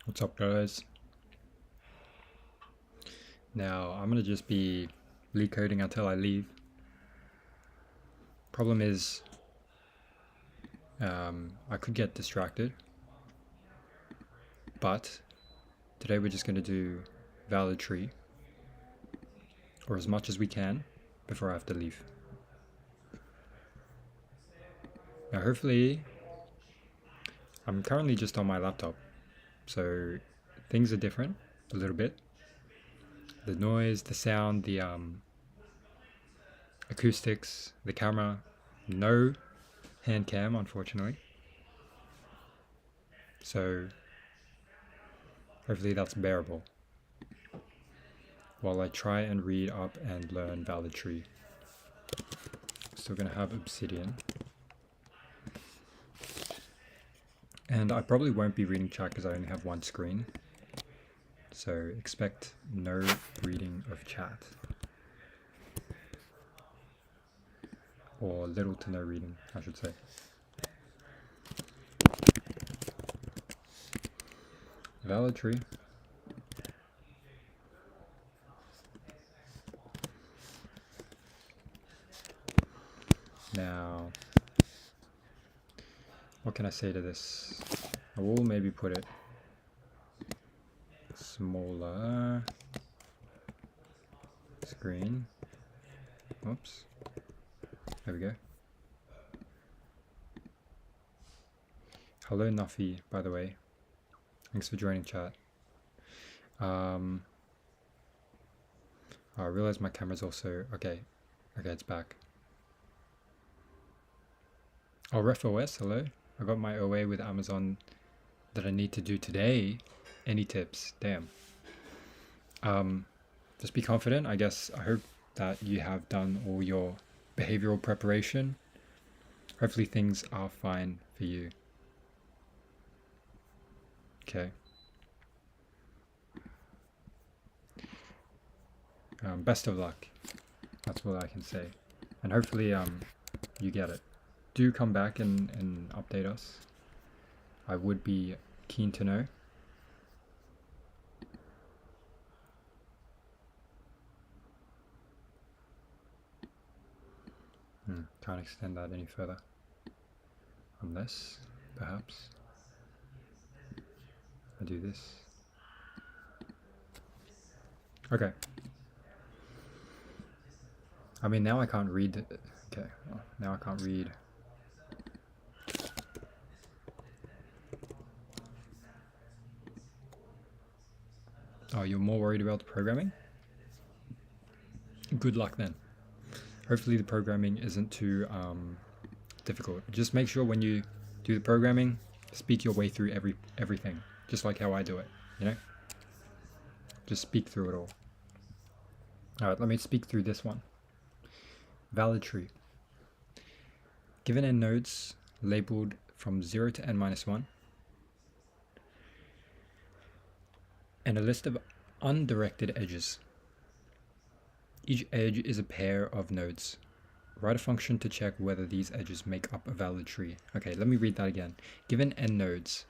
What's up, guys? Now I'm gonna just be leak coding until I leave. Problem is, I could get distracted, but today we're just gonna do valid tree, or as much as we can before I have to leave. Now hopefully, I'm currently just on my laptop, so things are different a little bit. The noise, the sound, the acoustics, the camera, no hand cam unfortunately. So hopefully that's bearable while I try and read up and learn valid tree. Still gonna have obsidian. And I probably won't be reading chat because I only have one screen. So expect no reading of chat. Or little to no reading, I should say. Valid tree. Now, what can I say to this? I will maybe put it smaller. Screen. Oops. There we go. Hello Nuffy, by the way. Thanks for joining chat. I realize my camera's also okay, it's back. Oh, RefOS, hello. I got my OA with Amazon that I need to do today. Any tips? Damn. Just be confident, I guess. I hope that you have done all your behavioral preparation. Hopefully things are fine for you. Okay. Best of luck. That's what I can say. And hopefully you get it. Do come back and update us. I would be keen to know. Can't extend that any further. Unless, perhaps, I do this. Okay. I mean, now I can't read. Okay, well, now I can't read. Oh, you're more worried about the programming? Good luck then. Hopefully the programming isn't too difficult. Just make sure when you do the programming, speak your way through everything, just like how I do it, you know? Just speak through it all. Alright, let me speak through this one. Valid tree. Given n nodes labeled from 0 to n minus 1, and a list of undirected edges. Each edge is a pair of nodes. Write a function to check whether these edges make up a valid tree. Okay, let me read that again. Given n nodes,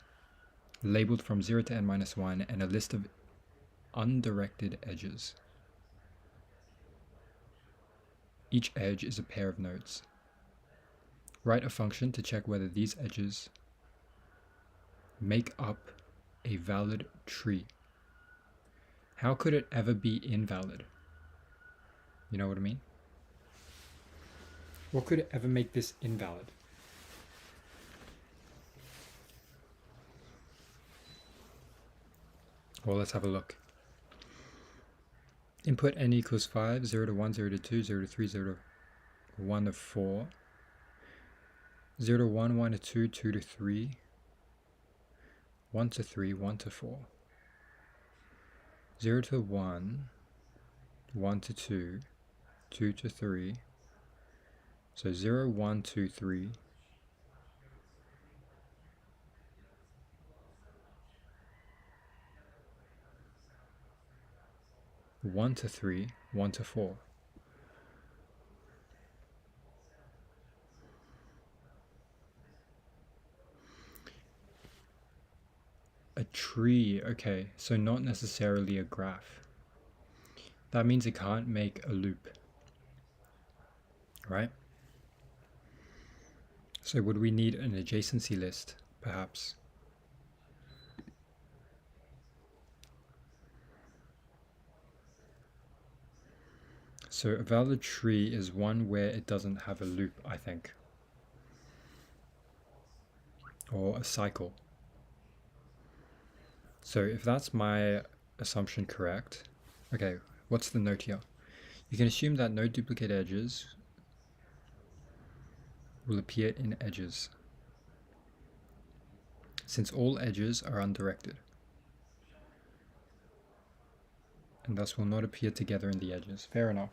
labeled from 0 to n minus 1, and a list of undirected edges. Each edge is a pair of nodes. Write a function to check whether these edges make up a valid tree. How could it ever be invalid? You know what I mean? What could ever make this invalid? Well, let's have a look. Input n equals 5, 0 to 1, 0 to 2, 0 to 3, 0 to 1 to 4, 0 to 1, 1 to 2, 2 to 3, 1 to 3, 1 to 4, 0 to 1, 1 to 2, 2 to 3, so 0, 1, 2, 3, 1 to 3, 1 to 4. A tree, okay, so not necessarily a graph. That means it can't make a loop, right? So would we need an adjacency list, perhaps? So a valid tree is one where it doesn't have a loop, I think. Or a cycle. So if that's my assumption correct, okay, what's the note here? You can assume that no duplicate edges will appear in edges, since all edges are undirected, and thus will not appear together in the edges. Fair enough.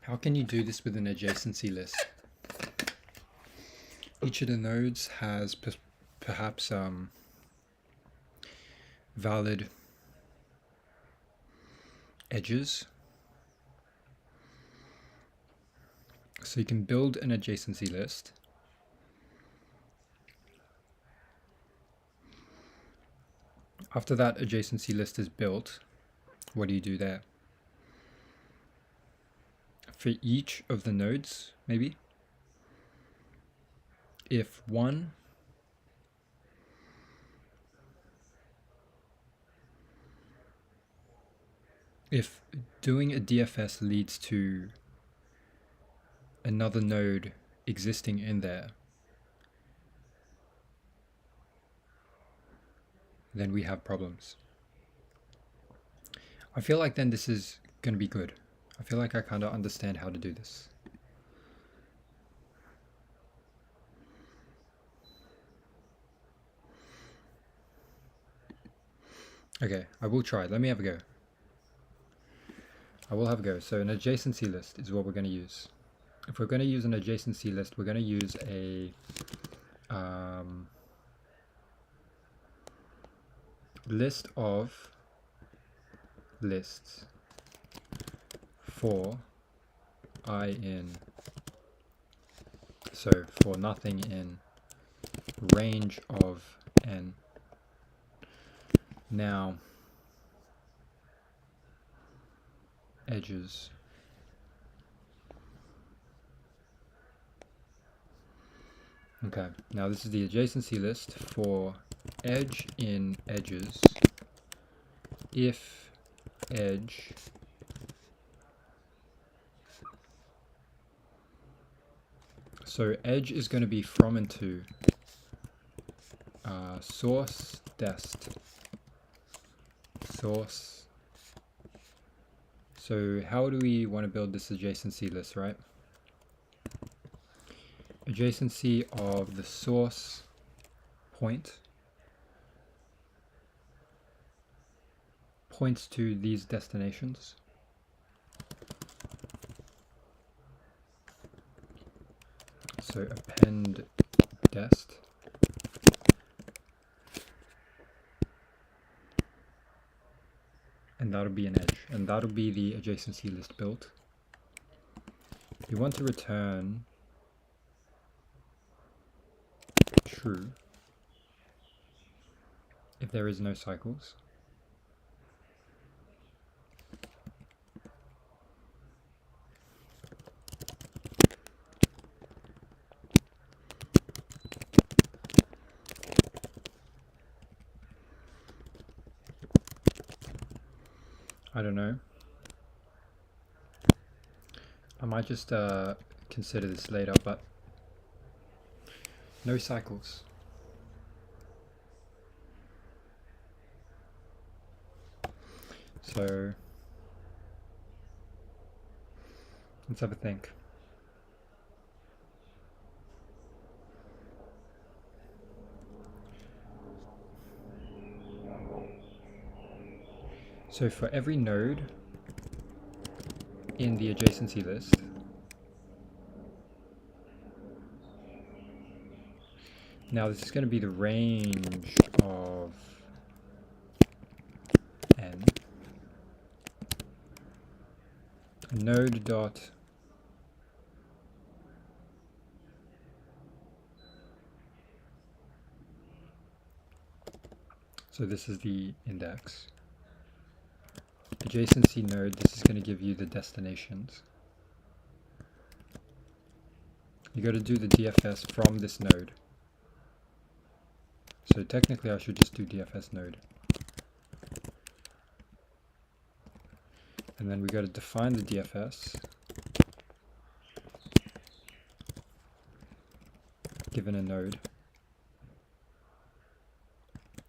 How can you do this with an adjacency list? Each of the nodes has perhaps valid edges. So you can build an adjacency list. After that adjacency list is built, what do you do there? For each of the nodes, maybe, if doing a DFS leads to another node existing in there, then we have problems. I feel like then this is going to be good. I feel like I kind of understand how to do this. Okay, I will try. Let me have a go. I will have a go. So an adjacency list is what we're going to use. If we're going to use an adjacency list, we're going to use a list of lists for I in, so for nothing in range of n. Now edges. Okay, now this is the adjacency list for edge in edges if edge so edge is going to be from and to source dest source. So how do we want to build this adjacency list, right? Adjacency of the source point points to these destinations. So append dest. And that'll be an edge, and that'll be the adjacency list built. You want to return true if there is no cycles. I don't know. I might just consider this later, but no cycles. So let's have a think. So for every node in the adjacency list, Now this is going to be the range of n. Node dot so this is the index. Adjacency node, this is going to give you the destinations. You got to do the DFS from this node. So technically I should just do DFS node. And then we got to define the DFS given a node.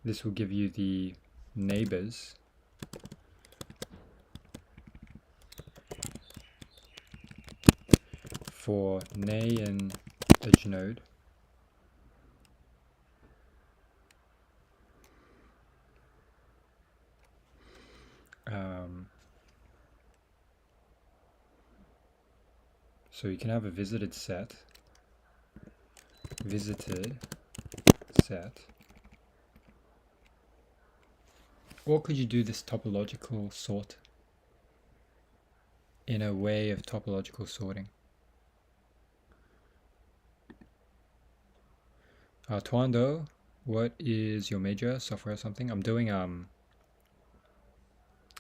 This will give you the neighbors for nay and edge node. So you can have a visited set, or could you do this topological sort in a way of topological sorting? Tuando, what is your major, software or something? I'm doing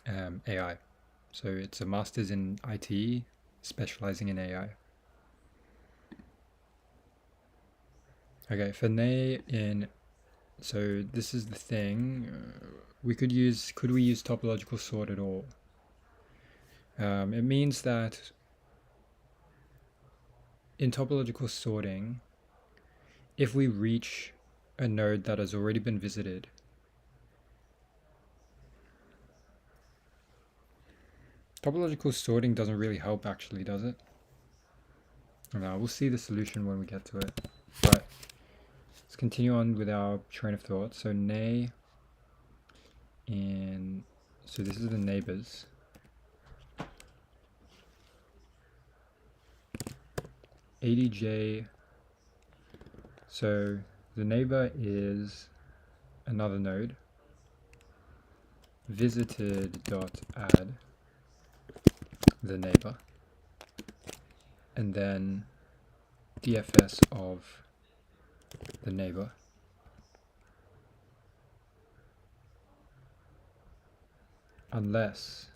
AI, so it's a master's in IT, specializing in AI. Okay, for nay in, so this is the thing. Could we use topological sort at all? It means that in topological sorting, if we reach a node that has already been visited, topological sorting doesn't really help actually, does it? No, we'll see the solution when we get to it. But let's continue on with our train of thought. So nay, and so this is the neighbors. ADJ, so the neighbor is another node. Visited.add the neighbor, and then DFS of the neighbor. Unless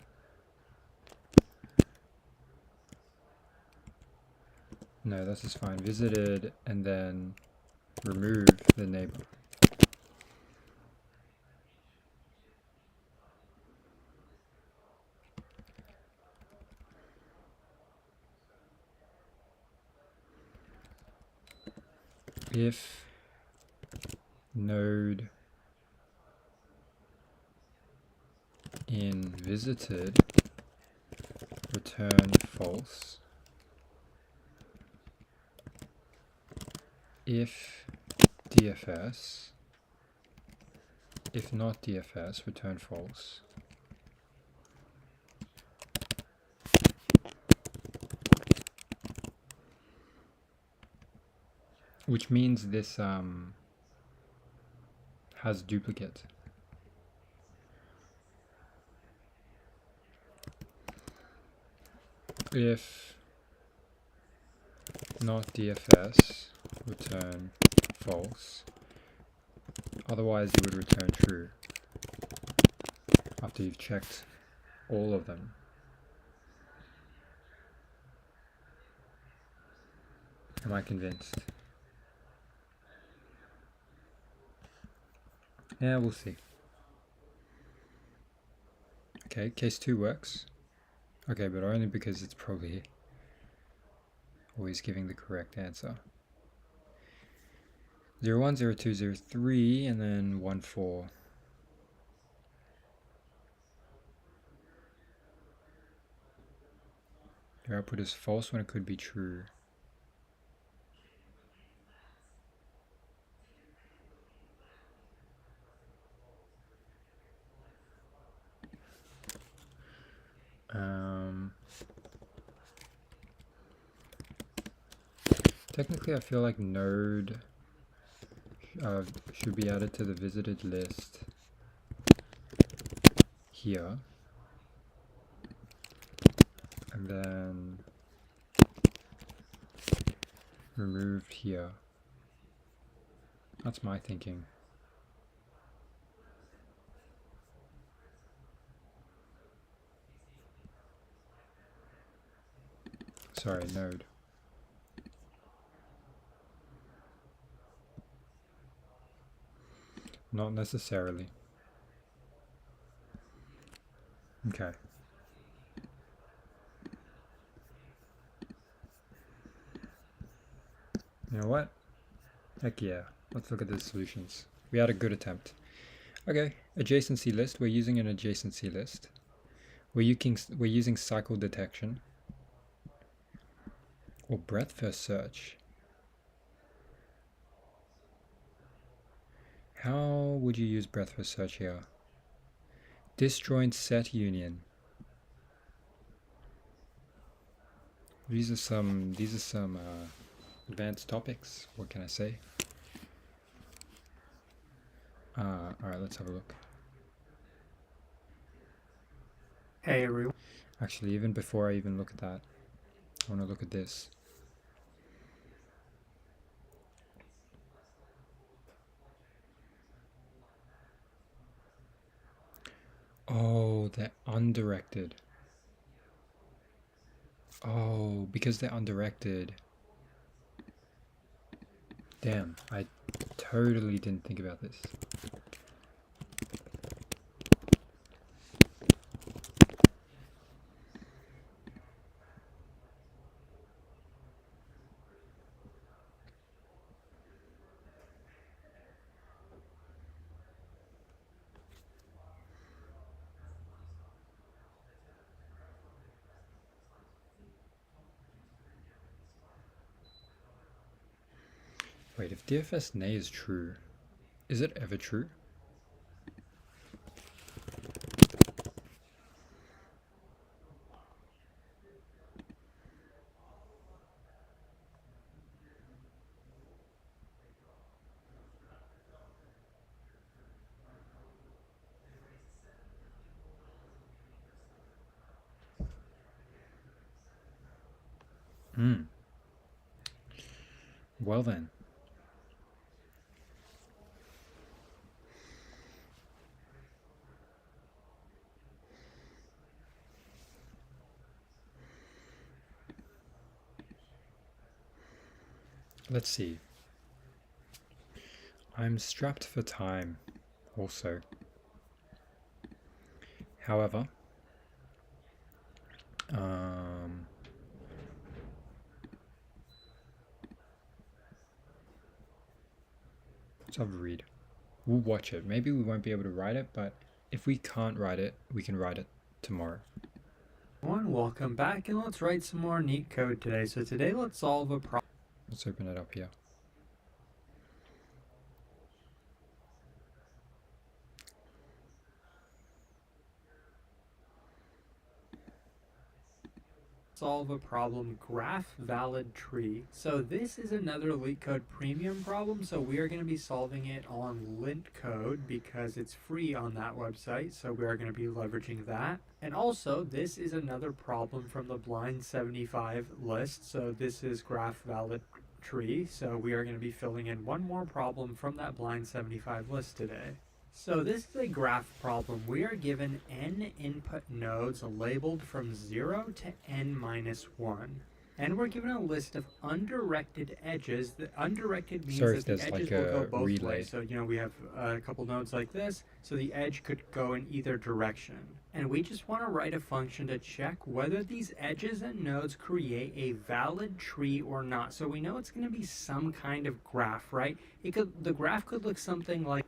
no, this is fine. Visited and then remove the neighbor. If node in visited return false, if DFS, if not DFS, return false. Which means this has duplicate. If not DFS, return false. Otherwise you would return true after you've checked all of them. Am I convinced? Yeah, we'll see. Okay, case 2 works. Okay, but only because it's probably always giving the correct answer. 0, 1, 0, 2, 0, 3, and then 1, 4. Your output is false when it could be true. Technically I feel like node should be added to the visited list here, and then removed here. That's my thinking. Sorry, node. Not necessarily. Okay. You know what? Heck yeah. Let's look at the solutions. We had a good attempt. Okay, adjacency list. We're using an adjacency list. We're using cycle detection or breadth first search. How would you use breadth first search here? Disjoint set union. These are some advanced topics. What can I say? All right, let's have a look. Hey everyone. Actually, even before I even look at that, I want to look at this. Oh, they're undirected. Oh, because they're undirected. Damn, I totally didn't think about this. Wait, if DFS nay is true, is it ever true? Well then. Let's see. I'm strapped for time also. However, let's have a read. We'll watch it. Maybe we won't be able to write it, but if we can't write it, we can write it tomorrow. Welcome back, and let's write some more neat code today. So today let's solve a problem. Let's open it up here. Solve a problem, graph valid tree. So this is another Leetcode premium problem, so we are going to be solving it on Leetcode because it's free on that website, so we are going to be leveraging that. And also, this is another problem from the blind 75 list, so this is graph valid tree, so we are going to be filling in one more problem from that blind 75 list today. So this is a graph problem. We are given n input nodes labeled from 0 to n minus 1. And we're given a list of undirected edges. The undirected means that the edges will go both ways. So, we have a couple nodes like this, so the edge could go in either direction. And we just want to write a function to check whether these edges and nodes create a valid tree or not. So we know it's going to be some kind of graph, right? The graph could look something like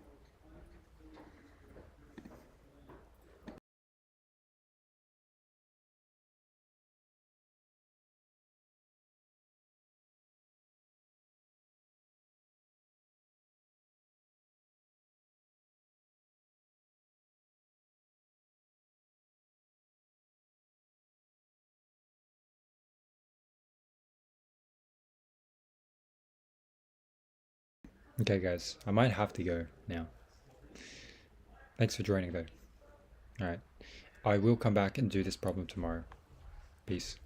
Okay, guys, I might have to go now. Thanks for joining, though. Alright. I will come back and do this problem tomorrow. Peace.